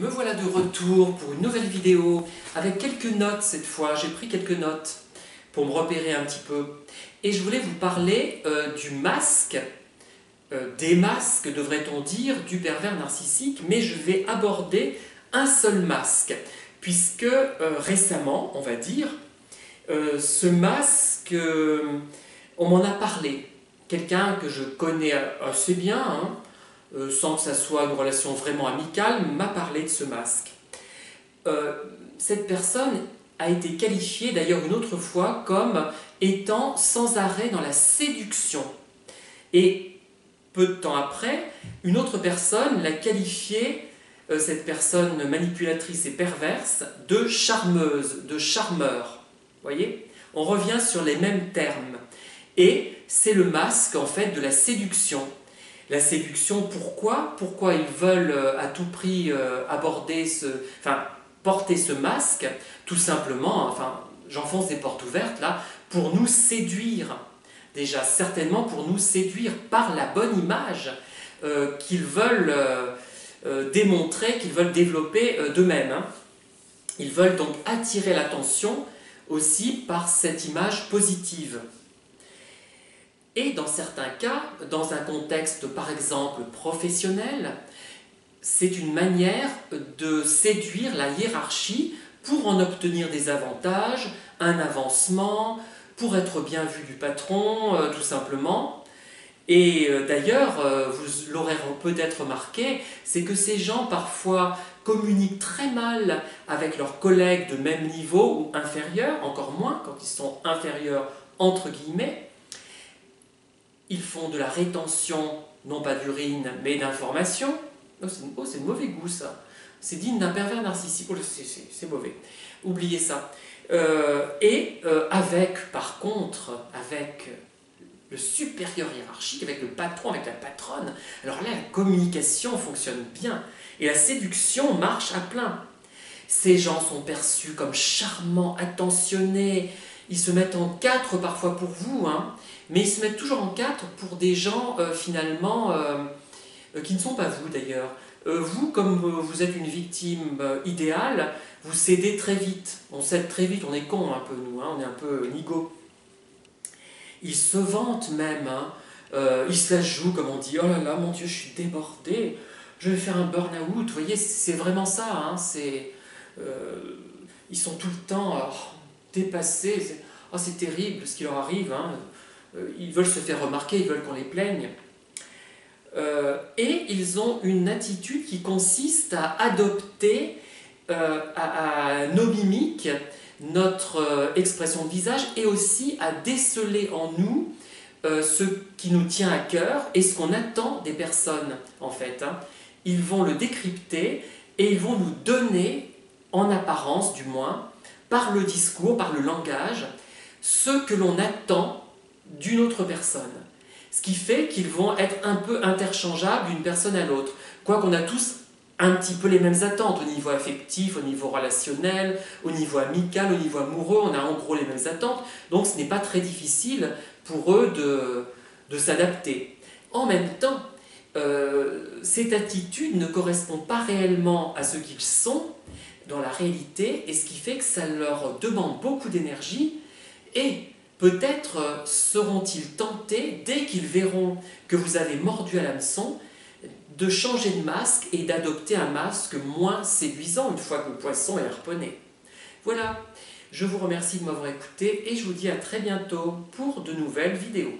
Me voilà de retour pour une nouvelle vidéo avec quelques notes cette fois. J'ai pris quelques notes pour me repérer un petit peu. Et je voulais vous parler du masque, des masques devrait-on dire, du pervers narcissique, mais je vais aborder un seul masque. Puisque récemment, on va dire, ce masque, on m'en a parlé. Quelqu'un que je connais assez bien, hein, sans que ça soit une relation vraiment amicale, m'a parlé de ce masque. Cette personne a été qualifiée d'ailleurs une autre fois comme étant sans arrêt dans la séduction. Et peu de temps après, une autre personne l'a qualifiée, cette personne manipulatrice et perverse, de charmeuse, de charmeur. Vous voyez ? On revient sur les mêmes termes. Et c'est le masque en fait de la séduction. La séduction, pourquoi? Pourquoi ils veulent à tout prix porter ce masque? Tout simplement, j'enfonce des portes ouvertes là, pour nous séduire. Déjà, certainement pour nous séduire par la bonne image qu'ils veulent démontrer, qu'ils veulent développer d'eux-mêmes. Hein. Ils veulent donc attirer l'attention aussi par cette image positive. Et dans certains cas, dans un contexte par exemple professionnel, c'est une manière de séduire la hiérarchie pour en obtenir des avantages, un avancement, pour être bien vu du patron, tout simplement. Et d'ailleurs, vous l'aurez peut-être remarqué, c'est que ces gens parfois communiquent très mal avec leurs collègues de même niveau ou inférieurs, encore moins quand ils sont inférieurs entre guillemets. Ils font de la rétention, non pas d'urine, mais d'informations. Oh, c'est de mauvais goût ça. C'est digne d'un pervers narcissique. Oh, c'est mauvais. Oubliez ça. Par contre, avec le supérieur hiérarchique, avec le patron, avec la patronne, alors là, la communication fonctionne bien. Et la séduction marche à plein. Ces gens sont perçus comme charmants, attentionnés. Ils se mettent en quatre parfois pour vous, hein, mais ils se mettent toujours en quatre pour des gens finalement qui ne sont pas vous d'ailleurs. Vous, comme vous êtes une victime idéale, vous cédez très vite. On cède très vite, on est cons un peu nous, hein, on est un peu nigo. Ils se vantent même, hein, ils se la jouent comme on dit, oh là là, mon Dieu, je suis débordé, je vais faire un burn-out. Vous voyez, c'est vraiment ça, hein, ils sont tout le temps dépassés, c'est terrible ce qui leur arrive, hein. Ils veulent se faire remarquer, ils veulent qu'on les plaigne. Et ils ont une attitude qui consiste à adopter à nos mimiques, notre expression de visage, et aussi à déceler en nous ce qui nous tient à cœur et ce qu'on attend des personnes, en fait. Hein. Ils vont le décrypter et ils vont nous donner, en apparence du moins, par le discours, par le langage, ce que l'on attend d'une autre personne. Ce qui fait qu'ils vont être un peu interchangeables d'une personne à l'autre. Quoiqu'on a tous un petit peu les mêmes attentes au niveau affectif, au niveau relationnel, au niveau amical, au niveau amoureux, on a en gros les mêmes attentes, donc ce n'est pas très difficile pour eux de s'adapter. En même temps, cette attitude ne correspond pas réellement à ce qu'ils sont dans la réalité, et ce qui fait que ça leur demande beaucoup d'énergie, et peut-être seront-ils tentés, dès qu'ils verront que vous avez mordu à l'hameçon, de changer de masque et d'adopter un masque moins séduisant une fois que le poisson est harponné. Voilà, je vous remercie de m'avoir écouté et je vous dis à très bientôt pour de nouvelles vidéos.